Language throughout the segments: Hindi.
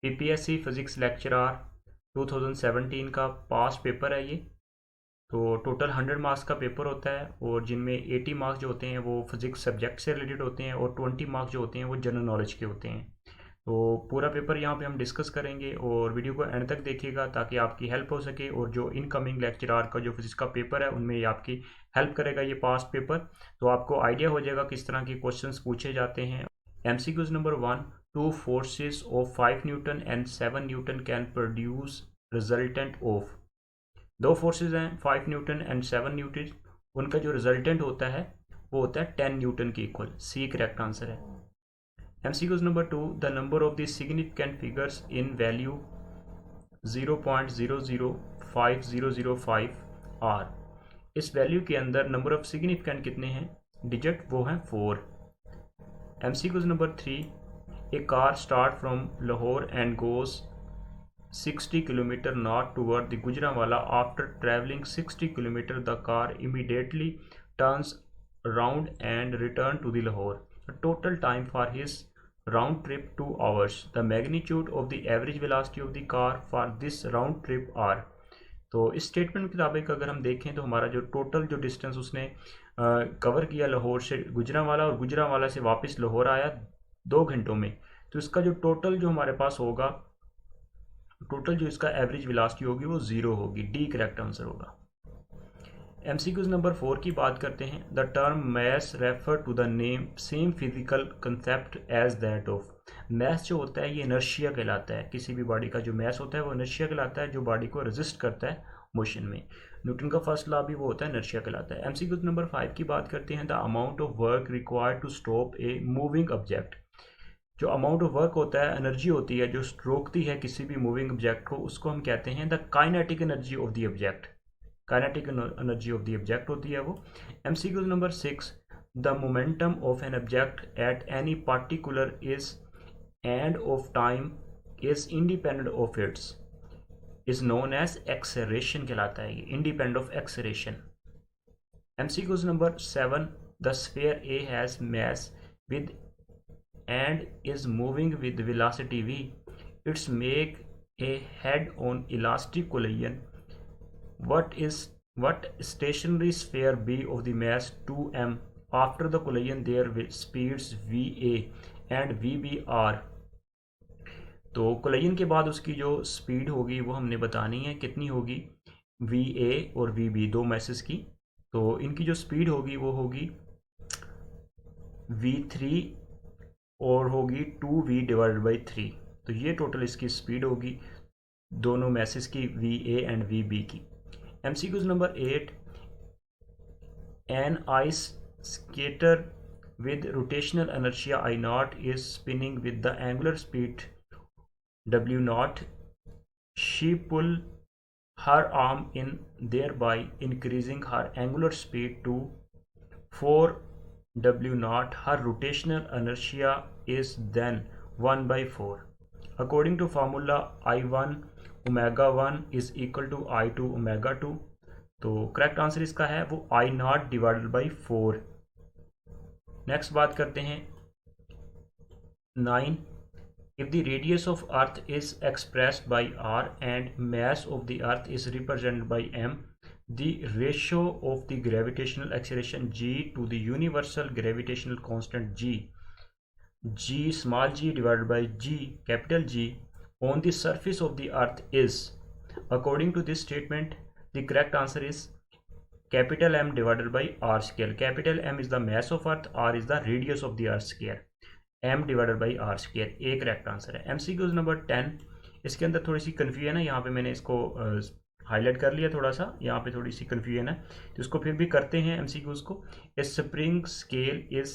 पीपीएससी फिजिक्स लेक्चरर 2017 का पास पेपर है ये। तो टोटल 100 मार्क्स का पेपर होता है और जिनमें 80 मार्क्स जो होते हैं वो फिजिक्स सब्जेक्ट से रिलेटेड होते हैं और 20 मार्क्स जो होते हैं वो जनरल नॉलेज के होते हैं। तो पूरा पेपर यहाँ पे हम डिस्कस करेंगे और वीडियो को एंड तक देखिएगा ताकि आपकी हेल्प हो सके और जो इनकमिंग लेक्चरर का जो फिजिक्स का पेपर है उनमें ये आपकी हेल्प करेगा ये पास्ट पेपर। तो आपको आइडिया हो जाएगा किस तरह के क्वेश्चंस पूछे जाते हैं। MCQs number 1, 2 forces of 5 Newton and 7 Newton can produce resultant of। दो फोर्सेज हैं 5 न्यूटन एंड 7 न्यूटन, उनका जो रिजल्टेंट होता है वो होता है 10 न्यूटन के इक्वल। सी करेक्ट आंसर है। MCQs number 2, the number of the significant figures in value 0.005005 are. इस वैल्यू के अंदर नंबर ऑफ सिग्निफिकेंट कितने हैं डिजिट, वो हैं 4। MCQs number 3, A car start from Lahore and goes 60 kilometre north toward the Gujranwala. After travelling 60 kilometre the car immediately turns around and return to the Lahore. The total time for his round trip 2 hours. The magnitude of the average velocity of the car for this round trip are। तो इस स्टेटमेंट के मुताबिक अगर हम देखें तो हमारा जो टोटल जो डिस्टेंस उसने कवर किया लाहौर से गुजरांवाला और गुजरांवाला से वापस लाहौर आया 2 घंटों में, तो इसका जो टोटल जो हमारे पास होगा, टोटल जो इसका एवरेज वेलोसिटी होगी वो 0 होगी। डी करेक्ट आंसर होगा। MCQs नंबर 4 की बात करते हैं। The term mass refer to the name same physical concept as that of. Mass जो होता है ये इनर्शिया कहलाता है। किसी भी बॉडी का जो मैस होता है वो इनर्शिया कहलाता है, जो बॉडी को रेजिस्ट करता है मोशन में। न्यूटन का फर्स्ट लॉ भी वो होता है, इनर्शिया कहलाता है। MCQs नंबर 5 की बात करते हैं। The amount of work required to stop a moving object. जो अमाउंट ऑफ वर्क होता है, एनर्जी होती है जो रोकती है किसी भी मूविंग ऑब्जेक्ट को, उसको हम कहते हैं the kinetic energy of the object. Kinetic energy of the object होती है वो। MCQ number 6, the momentum of an object at any particular is and of time is independent of its is known as acceleration कहलाता है ये, independent of acceleration. MCQ number 7, the sphere A has mass with and is moving with velocity v, its make a head on elastic collision. What stationary sphere b of the mass 2m after the collision there with speeds va and vb are। तो कोलिजन के बाद उसकी जो स्पीड होगी वो हमने बतानी है, कितनी होगी, va और vb दो मैसेस की। तो इनकी जो स्पीड होगी वो होगी v3 और होगी 2v डिवाइडेड बाई 3। तो ये टोटल इसकी स्पीड होगी दोनों मैसेज की, va एंड vb की। MCQs number 8, an ice skater with rotational inertia I naught is spinning with the angular speed W naught. She pull her arm in, thereby increasing her angular speed to 4 W naught. Her rotational inertia is then 1 by 4. According to formula I1 omega 1 is equal to I2 omega 2। तो करेक्ट आंसर इसका है वो I naught divided by 4। Next बात करते हैं 9, if the radius of earth is expressed by r and mass of the earth is represented by m, the ratio of the gravitational acceleration g to the universal gravitational constant g small g divided by g capital G on the surface of the earth is। According to this statement the correct answer is capital M divided by r square। capital M is the mass of earth, r is the radius of the earth square, m divided by R square. एक करेक्ट आंसर है। MCQs नंबर 10, इसके अंदर थोड़ी सी कन्फ्यूजन है, यहाँ पे मैंने इसको हाईलाइट कर लिया थोड़ा सा, यहाँ पे थोड़ी सी कन्फ्यूजन है तो इसको फिर भी करते हैं MCQs को। A spring scale is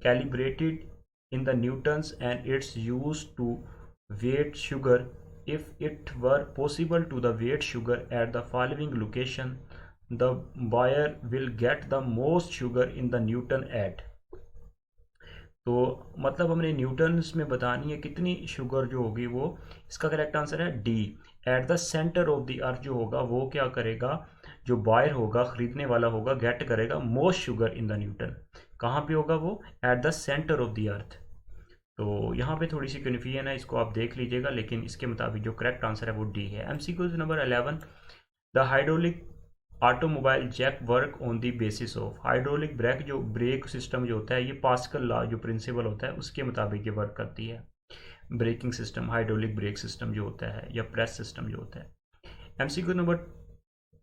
calibrated in the newtons and it's use to weigh sugar. If it were possible to the weigh sugar at the following location the buyer will get the most sugar in the newton at. तो मतलब हमने न्यूटन्स में बतानी है कितनी शुगर जो होगी वो, इसका करेक्ट आंसर है D. At the centre of the earth जो होगा वो क्या करेगा, जो बायर होगा खरीदने वाला होगा, गेट करेगा most sugar in the Newton. कहाँ पे होगा वो, at the centre of the earth. तो यहाँ पे थोड़ी सी कन्फ्यूजन है, इसको आप देख लीजिएगा, लेकिन इसके मुताबिक जो करेक्ट आंसर है वो डी है। MCQ number 11, the hydraulic automobile jack work on the basis of. Hydraulic brake जो ब्रेक सिस्टम जो होता है, ये पास्कल लॉ जो प्रिंसिपल होता है उसके मुताबिक ये वर्क करती है। Braking system, hydraulic brake system जो होता है या प्रेस सिस्टम जो होता है। MCQ number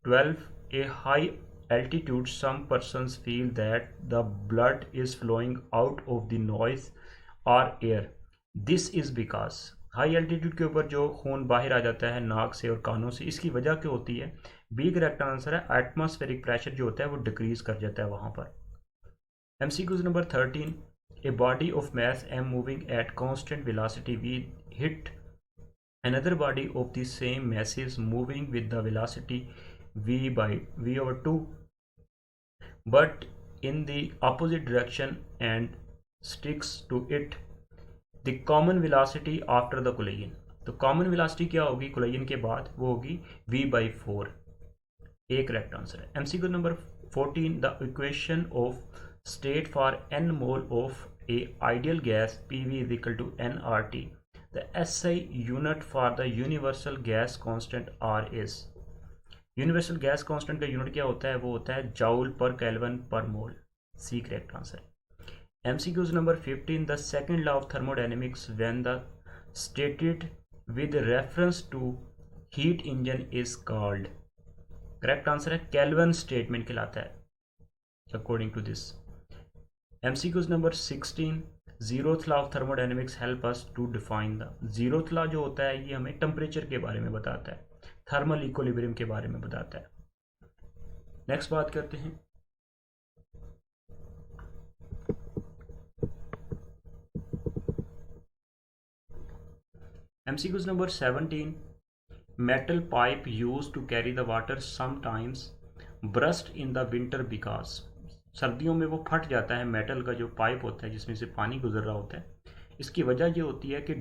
12, A high altitude some persons feel that the blood is flowing out of the noise or air. This is because high altitude के ऊपर जो खून बाहर आ जाता है नाक से और कानों से, इसकी वजह क्या होती है? बी करेक्ट आंसर है, एटमॉस्फेरिक प्रेशर जो होता है वो डिक्रीज कर जाता है वहां पर। MCQ number 13, a body of mass m moving at constant velocity v hit another body of the same masses moving with the velocity v/2 but in the opposite direction and sticks to it, the common velocity after the collision। तो कॉमन वेलोसिटी क्या होगी कोलिजन के बाद? वो होगी v/4। ए करेक्ट आंसर है। MCQ number 14, the equation of state for n mole of a ideal gas PV = nRT, the SI unit for the universal gas constant R is। Universal gas constant का यूनिट क्या होता है? वो होता है जाउल पर केल्विन पर mole. C correct answer. MCQs number 15, the second law of thermodynamics when the stated with reference to heat engine is called. Correct answer है केल्विन स्टेटमेंट कहलाता है according to this. MCQs number 16, zeroth law of thermodynamics help us to define the. Zeroth law जो होता है ये हमें टेम्परेचर के बारे में बताता है, थर्मल इक्विलिब्रियम के बारे में बताता है। नेक्स्ट बात करते हैं MCQs number 17, metal pipe used to carry the water sometimes burst in the winter because। सर्दियों में वो फट जाता है, मेटल का जो पाइप होता है जिसमें से पानी गुजर रहा होता है। इसकी वजह ये होती है कि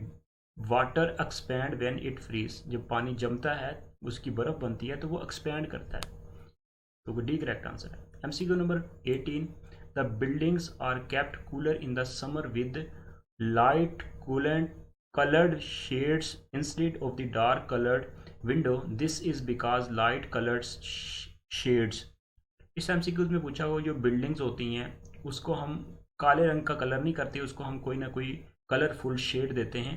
water expand when it freeze, जब पानी जमता है उसकी बर्फ बनती है तो वो एक्सपैंड करता है। तो डी करेक्ट आंसर है। MCQ number 18, the buildings are kept cooler in the summer with light coolant colored shades instead of the dark colored window, this is because light colored shades। इस MCQ में पूछा हुआ जो बिल्डिंग्स होती हैं उसको हम काले रंग का कलर नहीं करते, उसको हम कोई ना कोई कलरफुल शेड देते हैं,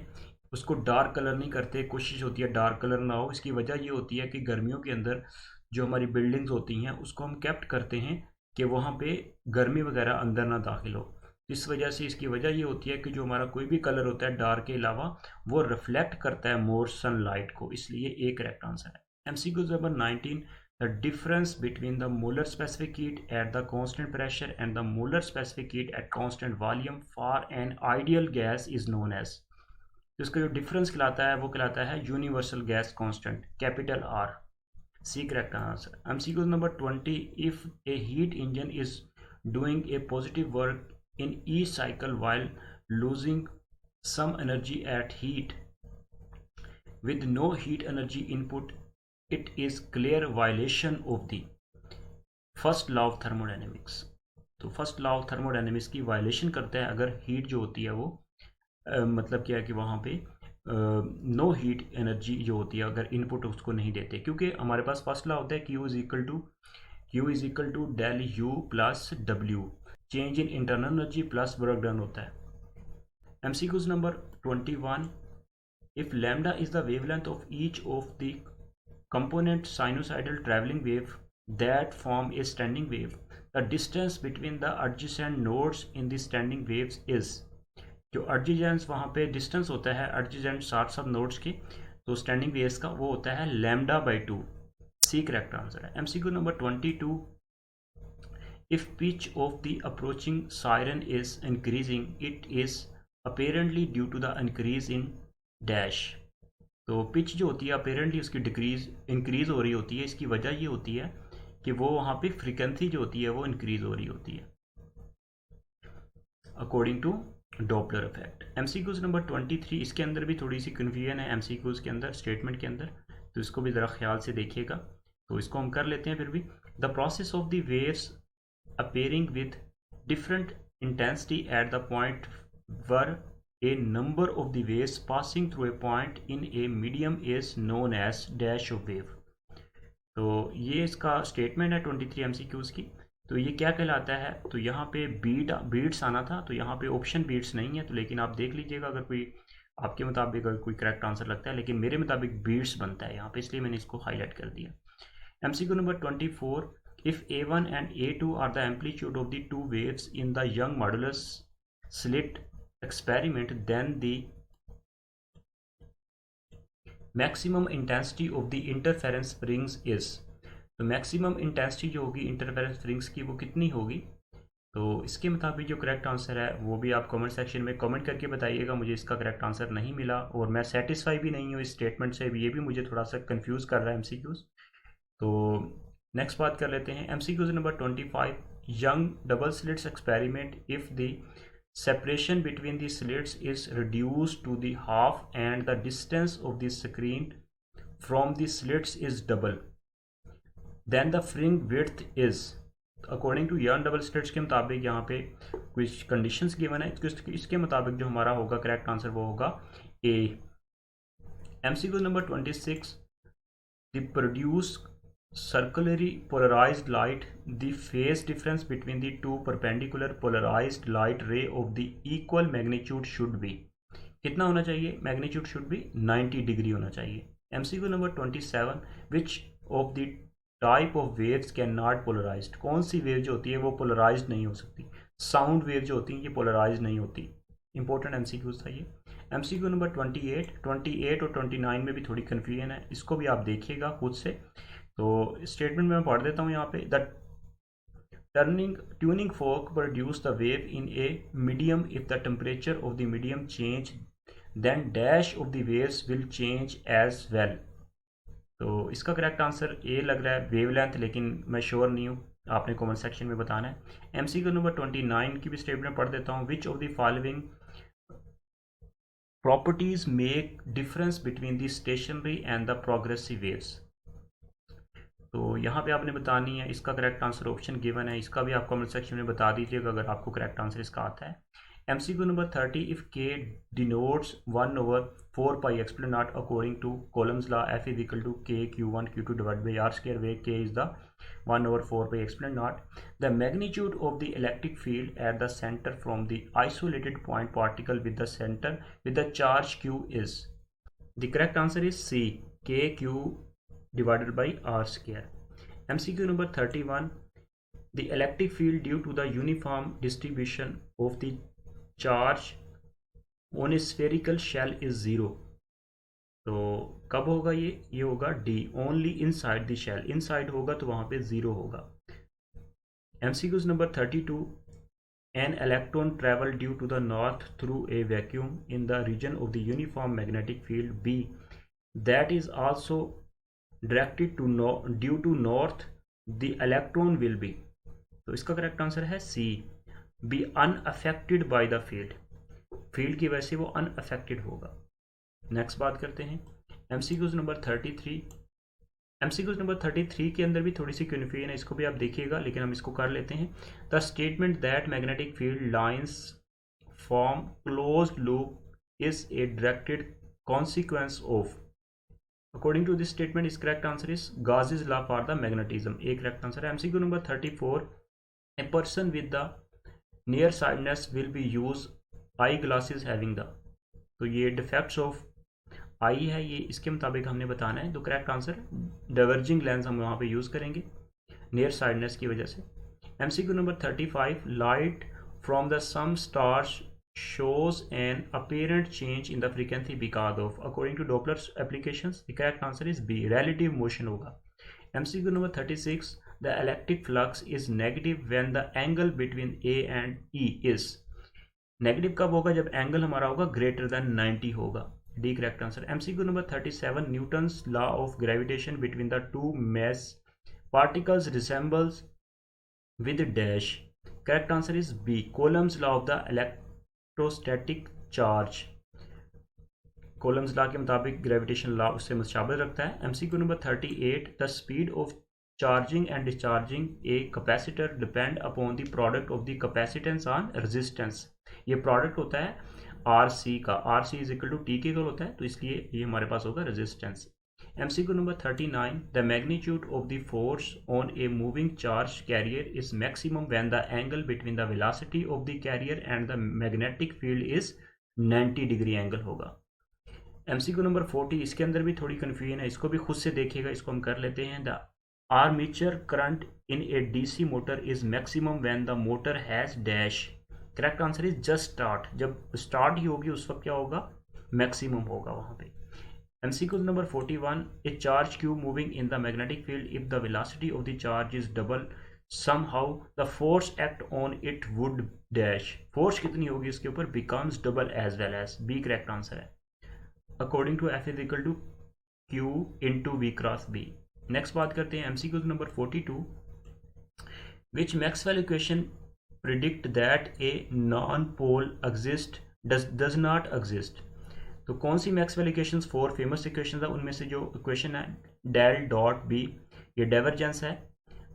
उसको डार्क कलर नहीं करते, कोशिश होती है डार्क कलर ना हो। इसकी वजह ये होती है कि गर्मियों के अंदर जो हमारी बिल्डिंग्स होती हैं उसको हम कैप्ट करते हैं कि वहाँ पे गर्मी वगैरह अंदर ना दाखिल हो। इस वजह से इसकी वजह ये होती है कि जो हमारा कोई भी कलर होता है डार्क के अलावा वो रिफ्लेक्ट करता है मोर सनलाइट को, इसलिए ए करेक्ट आंसर है। MCQ number 19, the difference between the molar specific heat at the constant pressure and the molar specific heat at constant volume for an ideal gas is known as. तो इसका जो डिफरेंस कहलाता है वो कहलाता है universal gas constant, capital R। C correct answer. MCQ number 20, if a heat engine is doing a positive work in each cycle while losing some energy at heat with no heat energy input, it is clear violation of the first law of thermodynamics। तो फर्स्ट लॉ ऑफ थर्मोडायनेमिक्स की वायलेशन करता है अगर हीट जो होती है वो मतलब क्या है कि वहाँ पे नो हीट एनर्जी जो होती है अगर इनपुट उसको नहीं देते, क्योंकि हमारे पास फर्स्ट लॉ होता है Q is equal to del U plus W, change in internal energy plus work done होता है। MCQs number 21, if lambda is the wavelength of each of the component sinusoidal travelling wave that form a standing wave, the distance between the adjacent nodes in the standing waves is. जो एडजेसेंट वहाँ पे डिस्टेंस होता है एडजेसेंट साथ नोड्स के, तो स्टैंडिंग वेव्स का वो होता है λ/2। सी करेक्ट आंसर है। MCQ number 22, if pitch of the approaching siren is increasing, it is apparently due to the increase in dash। तो पिच जो होती है अपेरेंटली उसकी इंक्रीज हो रही होती है, इसकी वजह ये होती है कि वो वहाँ पे फ्रीक्वेंसी जो होती है वो इंक्रीज हो रही होती है according to Doppler effect. MCQs number 23, इसके अंदर भी थोड़ी सी कन्फ्यूजन है MCQs के अंदर, स्टेटमेंट के अंदर, तो इसको भी ज़रा ख्याल से देखिएगा। तो इसको हम कर लेते हैं फिर भी। The process of the waves appearing with different intensity at the point where a number of the waves passing through a point in a medium is known as dash of wave। तो ये इसका स्टेटमेंट है 23 MCQs की। तो ये क्या कहलाता है, तो यहाँ पे बीट्स आना था, तो यहाँ पे ऑप्शन बीट्स नहीं है, तो लेकिन आप देख लीजिएगा अगर कोई आपके मुताबिक अगर कोई करेक्ट आंसर लगता है, लेकिन मेरे मुताबिक बीट्स बनता है यहाँ पे, इसलिए मैंने इसको हाईलाइट कर दिया। MCQ number 24, if A1 and A2 are the amplitude of the two waves in the Young modulus slit experiment, then the maximum intensity of the interference rings is। तो मैक्सिमम इंटेंसिटी जो होगी इंटरफेरेंस रिंग्स की वो कितनी होगी। तो इसके मुताबिक जो करेक्ट आंसर है वो भी आप कमेंट सेक्शन में कमेंट करके बताइएगा। मुझे इसका करेक्ट आंसर नहीं मिला और मैं सेटिस्फाई भी नहीं हूँ इस स्टेटमेंट से, ये भी मुझे थोड़ा सा कंफ्यूज कर रहा है MCQs। तो नेक्स्ट बात कर लेते हैं MCQs number 25, young double slits experiment, if the separation between the slits is reduced to the half and the distance of the screen from the slits is double, then the fringe width is। According to Young double slits के मुताबिक यहाँ पे कुछ कंडीशंस गिवन है, इसके मुताबिक जो हमारा होगा करेक्ट आंसर वो होगा A। MCQ number 26, the produce circularly polarized light, the phase difference between the two perpendicular polarized light ray of the equal magnitude should be। कितना होना चाहिए, मैग्नीट्यूड शुड बी 90 डिग्री होना चाहिए। MCQ number 27, which of the type of waves can not polarised, कौन सी वेव जो होती है वो पोलराइज्ड नहीं हो सकती। साउंड वेव जो होती है ये पोलराइज्ड नहीं होती। इंपॉर्टेंट MCQs था ये। MCQ नंबर 28 और 29 में भी थोड़ी कन्फ्यूजन है, इसको भी आप देखिएगा खुद से। तो स्टेटमेंट में मैं पढ़ देता हूँ यहाँ पे, the tuning fork produce the wave in a medium if the temperature of the medium change then dash of the waves will change as well. तो इसका करेक्ट आंसर ए लग रहा है, वेवलेंथ, लेकिन मैं श्योर नहीं हूँ, आपने कमेंट सेक्शन में बताना है। MCQ नंबर 29 की भी स्टेटमेंट पढ़ देता हूँ, which of the following properties make difference between the stationary and the progressive waves. तो यहाँ पे आपने बतानी है, इसका करेक्ट आंसर ऑप्शन गिवन है, इसका भी आप कमेंट सेक्शन में बता दीजिएगा अगर आपको करेक्ट आंसर इसका आता है। MCQ number 30, if K denotes 1/4 pi epsilon naught according to Coulomb's law, F is equal to K Q1 Q2 divided by R square, where K is the 1/4 pi epsilon naught, the magnitude of the electric field at the center from the isolated point particle with the center with the charge Q is। The correct answer is C, K Q divided by R square। MCQ number 31, the electric field due to the uniform distribution of the charge on a spherical shell is 0। तो कब होगा ये होगा D, only inside the shell, inside होगा तो वहां पे 0 होगा। MCQs number 32, an electron travel due to the north through a vacuum in the region of the uniform magnetic field B that is also directed to due to north, the electron will be। तो इसका करेक्ट आंसर है C, be unaffected by the field, field की वजह से वो अनअफेक्टेड होगा। नेक्स्ट बात करते हैं MCQs नंबर 33। MCQs नंबर 33 के अंदर भी थोड़ी सी कन्फ्यूजन है, इसको भी आप देखिएगा, लेकिन हम इसको कर लेते हैं। The statement that magnetic field lines form closed loop is a directed consequence of. According to this statement is correct answer is Gauss's law for the magnetism, A correct answer है। MCQ number 34, a person with the near sightedness will be use eye glasses having the. तो ये डिफेक्ट्स ऑफ आई है, ये इसके मुताबिक हमने बताना है। तो करेक्ट आंसर डाइवर्जिंग लेंस हम वहाँ पे यूज़ करेंगे नियर साइडनेस की वजह से। MCQ number 35, light from the some stars shows an apparent change in the frequency because of, according to Doppler's applications, the correct answer is B, relative motion होगा। MCQ number 36, the electric flux is negative when the angle between A and E is। Negative कब होगा, जब एंगल हमारा होगा ग्रेटर देन 90 होगा, D correct answer. MCQ number 37, Newton's law of gravitation between the two mass particles resembles with dash, correct answer is B, Coulomb's law of the electrostatic charge. Coulomb's law के मुताबिक ग्रेविटेशन लॉ उससे मुशाबहत रखता है। MCQ number 38, the speed of charging and discharging a capacitor depend upon the product of the capacitance on resistance. ये प्रोडक्ट होता है आर सी का, R C is equal to T के इक्वल होता है, तो इसलिए ये हमारे पास होगा resistance. MCQ number 39, the magnitude of the force on a moving charge carrier is maximum when the angle between the velocity of the carrier and the magnetic field is 90 degree angle होगा। MCQ नंबर 40, इसके अंदर भी थोड़ी कन्फ्यूजन है, इसको भी खुद से देखिएगा, इसको हम कर लेते हैं। The armature current in A DC motor is maximum when the motor has dash. Correct answer is just start, जब स्टार्ट ही होगी उस वक्त क्या होगा, मैक्सिमम होगा वहां पे। MCQ number 41, a charge q moving in the magnetic field, if the velocity of the charge is double, somehow the force act on it would dash। force कितनी होगी इसके ऊपर, becomes double as well as। B correct answer है, according to F is equal to Q into V cross B। Next बात करते हैं MCQ number 42, which Maxwell equation predict that a non-pole exist does not exist। तो कौन सी मैक्सवेल इक्वेशंस 4 फेमस इक्वेशंस है, उनमें से जो इक्वेशन है डेल डॉट बी, ये डाइवर्जेंस है,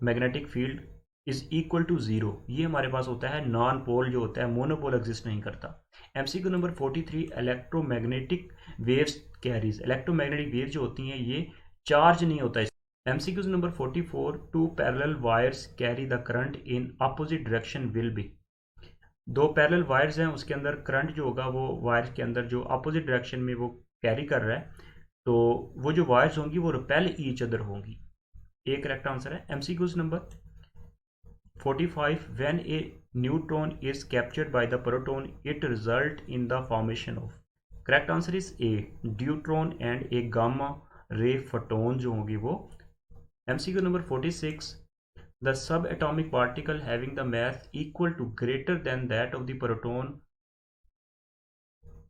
magnetic field is equal to 0, ये हमारे पास होता है नॉन पोल जो होता है, मोनोपोल एग्जिस्ट नहीं करता। MCQ number 43, electromagnetic waves carries, electromagnetic wave जो होती हैं ये चार्ज नहीं होता है। MCQ number 44, two parallel wires carry the current in opposite direction will be. दो पैरेलल वायर्स हैं, उसके अंदर करंट जो होगा वो वायर के अंदर जो अपोजिट डायरेक्शन में वो कैरी कर रहा है, तो वो जो वायर्स होंगी वो रिपेल ईच अदर होंगी। एक करेक्ट आंसर है। MCQ number 45, when A neutron is captured by the proton it result in the formation of. Correct answer is a, deuteron and A gamma ray photon जो होगी वो। MCQ number 46, the subatomic particle having the mass equal to greater than that of the proton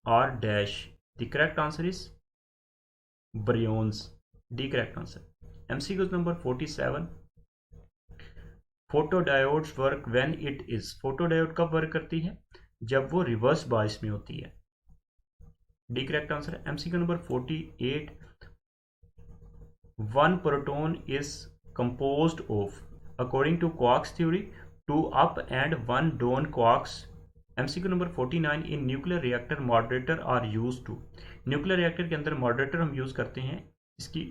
are dash। the correct answer is baryons। D correct answer। MCQ number 47, photodiodes work when it is। photodiode कब वर्क करती है, जब वो रिवर्स बायस में होती है। D correct answer। MCQ number 48, one proton is composed of, according to quarks theory, 2 up and 1 down quarks। MCQ number 49, in nuclear reactor moderator are used to। Nuclear reactor के अंदर मॉडरेटर हम यूज करते हैं,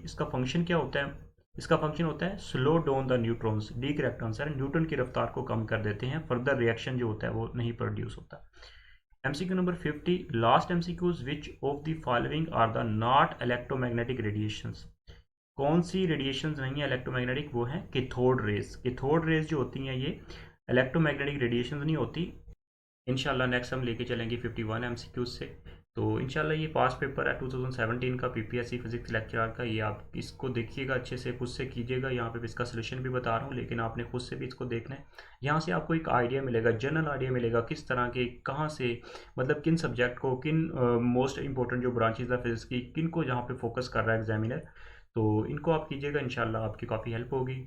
इसका फंक्शन क्या होता है, इसका फंक्शन होता है slow down the neutrons. D correct answer है, न्यूटन की रफ्तार को कम कर देते हैं, फर्दर रिएक्शन जो होता है वो नहीं प्रोड्यूस होता। MCQ number 50, last MCQs, which of the following are the not electromagnetic radiations. कौन सी रेडिएशंस नहीं है इलेक्ट्रोमैग्नेटिक, वो है कैथोड रेज। कैथोड रेज जो होती हैं ये इलेक्ट्रोमैग्नेटिक रेडिएशंस नहीं होती। इंशाल्लाह नेक्स्ट हम लेके चलेंगे 51 MCQ से। तो इंशाल्लाह ये पास पेपर है 2017 का PPSC फिजिक्स लेक्चरर का, ये आप इसको देखिएगा अच्छे से, खुद से कीजिएगा। यहाँ पे इसका सोल्यूशन भी बता रहा हूँ, लेकिन आपने खुद से भी इसको देखना है। यहाँ से आपको एक आइडिया मिलेगा, जनरल आइडिया मिलेगा किस तरह के, कहाँ से, मतलब किन सब्जेक्ट को, किन मोस्ट इंपॉर्टेंट जो ब्रांचेज है फिजिक्स की, किन को जहाँ पे फोकस कर रहा है एग्जामिनर। तो इनको आप कीजिएगा, इंशाल्लाह आपकी काफ़ी हेल्प होगी।